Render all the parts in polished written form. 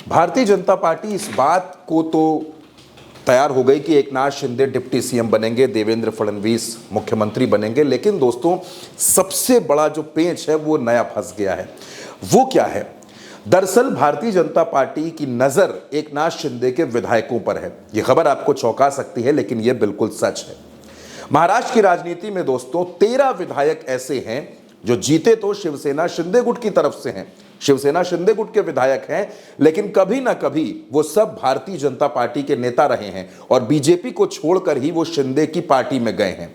Bharatiya Janata party इस बात को तो तैयार हो गई कि एकनाथ शिंदे डिप्टी सीएम बनेंगे, देवेंद्र फडणवीस मुख्यमंत्री बनेंगे। लेकिन दोस्तों, सबसे बड़ा जो पेंच है वो नया फंस गया है। वो क्या है? दरअसल भारतीय जनता पार्टी की नजर एकनाथ शिंदे के विधायकों पर है। यह खबर आपको चौंका सकती है, लेकिन यह बिल्कुल सच है। महाराष्ट्र की राजनीति में दोस्तों 13 विधायक ऐसे हैं जो जीते तो शिवसेना शिंदे गुट की तरफ से हैं, शिवसेना शिंदे गुट के विधायक हैं, लेकिन कभी ना कभी वो सब भारतीय जनता पार्टी के नेता रहे हैं और बीजेपी को छोड़कर ही वो शिंदे की पार्टी में गए हैं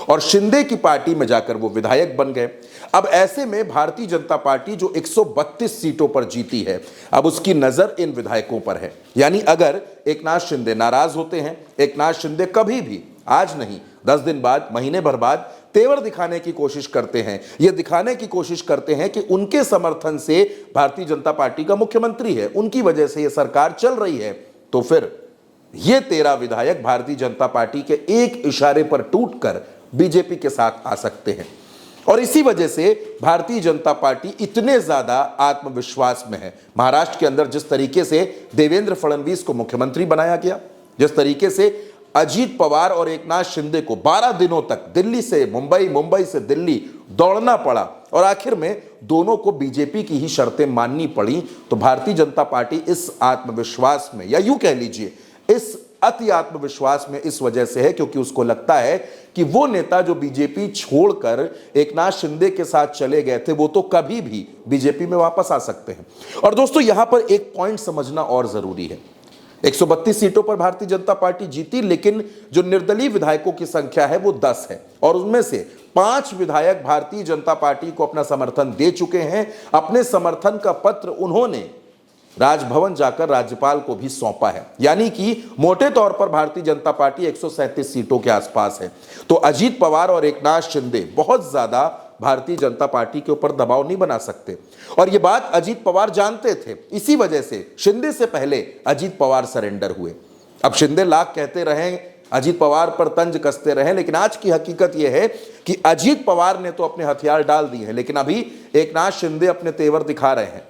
और शिंदे की पार्टी में जाकर वो विधायक बन गए। अब ऐसे में भारतीय जनता पार्टी जो 132 सीटों पर जीती है, अब उसकी नजर इन विधायकों पर है। यानी अगर एकनाथ शिंदे नाराज होते हैं, एकनाथ शिंदे कभी भी, आज नहीं 10 दिन बाद, महीने भर बाद तेवर दिखाने की कोशिश करते हैं, ये दिखाने की कोशिश करते हैं कि उनके समर्थन से भारतीय जनता पार्टी का मुख्यमंत्री है, उनकी वजह से ये सरकार चल रही है, तो फिर ये 13 विधायक भारतीय जनता पार्टी के एक इशारे पर टूटकर बीजेपी के साथ आ सकते हैं। और इसी वजह से भारतीय जनता पार्टी इतने ज्यादा आत्मविश्वास में है। महाराष्ट्र के अंदर जिस तरीके से देवेंद्र फडणवीस को मुख्यमंत्री बनाया गया, जिस तरीके से अजीत पवार और एकनाथ शिंदे को 12 दिनों तक दिल्ली से मुंबई, मुंबई से दिल्ली दौड़ना पड़ा और आखिर में दोनों को बीजेपी की ही शर्तें माननी पड़ी, तो भारतीय जनता पार्टी इस आत्मविश्वास में, या यूं कह लीजिए इस अति आत्मविश्वास में इस वजह से है क्योंकि उसको लगता है कि वो नेता जो बीजेपी छोड़कर एकनाथ शिंदे के साथ चले गए थे, वो तो कभी भी बीजेपी में वापस आ सकते हैं। और दोस्तों, यहां पर एक पॉइंट समझना और जरूरी है। 132 सीटों पर भारतीय जनता पार्टी जीती, लेकिन जो निर्दलीय विधायकों की संख्या है वो 10 है और उनमें से 5 विधायक भारतीय जनता पार्टी को अपना समर्थन दे चुके हैं। अपने समर्थन का पत्र उन्होंने राजभवन जाकर राज्यपाल को भी सौंपा है। यानी कि मोटे तौर पर भारतीय जनता पार्टी 137 सीटों के आसपास है। तो अजीत पवार और एकनाथ शिंदे बहुत ज्यादा भारतीय जनता पार्टी के ऊपर दबाव नहीं बना सकते और यह बात अजीत पवार जानते थे। इसी वजह से शिंदे से पहले अजीत पवार सरेंडर हुए। अब शिंदे लाख कहते रहे, अजीत पवार पर तंज कसते रहे, लेकिन आज की हकीकत यह है कि अजीत पवार ने तो अपने हथियार डाल दिए हैं, लेकिन अभी एकनाथ शिंदे अपने तेवर दिखा रहे हैं।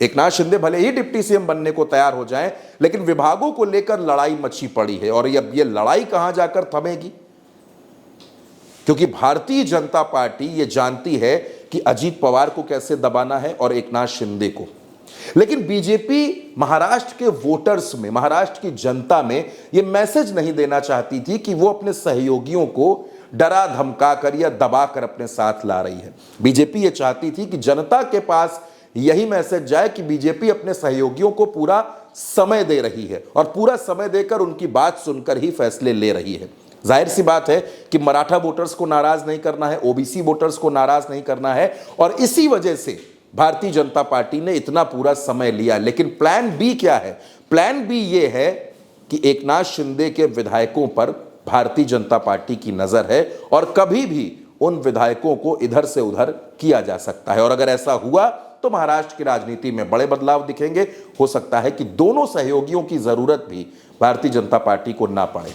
एकनाथ शिंदे भले ही डिप्टी सीएम बनने को तैयार हो जाएं, लेकिन विभागों को लेकर लड़ाई मची पड़ी है और अब ये लड़ाई कहां जाकर थमेगी, क्योंकि भारतीय जनता पार्टी ये जानती है कि अजीत पवार को कैसे दबाना है और एकनाथ शिंदे को। लेकिन बीजेपी महाराष्ट्र के वोटर्स में, महाराष्ट्र की जनता में यह मैसेज नहीं देना चाहती थी कि वो अपने सहयोगियों को डरा धमका कर या दबाकर अपने साथ ला रही है। बीजेपी ये चाहती थी कि जनता के पास यही मैसेज जाए कि बीजेपी अपने सहयोगियों को पूरा समय दे रही है और पूरा समय देकर उनकी बात सुनकर ही फैसले ले रही है। जाहिर सी बात है कि मराठा वोटर्स को नाराज नहीं करना है, ओबीसी वोटर्स को नाराज नहीं करना है और इसी वजह से भारतीय जनता पार्टी ने इतना पूरा समय लिया। लेकिन प्लान बी क्या है? प्लान बी ये है कि एकनाथ शिंदे के विधायकों पर भारतीय जनता पार्टी की नजर है और कभी भी उन विधायकों को इधर से उधर किया जा सकता है। और अगर ऐसा हुआ तो महाराष्ट्र की राजनीति में बड़े बदलाव दिखेंगे। हो सकता है कि दोनों सहयोगियों की जरूरत भी भारतीय जनता पार्टी को ना पड़े।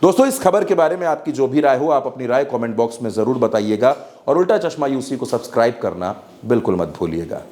दोस्तों, इस खबर के बारे में आपकी जो भी राय हो, आप अपनी राय कमेंट बॉक्स में जरूर बताइएगा और उल्टा चश्मा यूसी को सब्सक्राइब करना बिल्कुल मत भूलिएगा।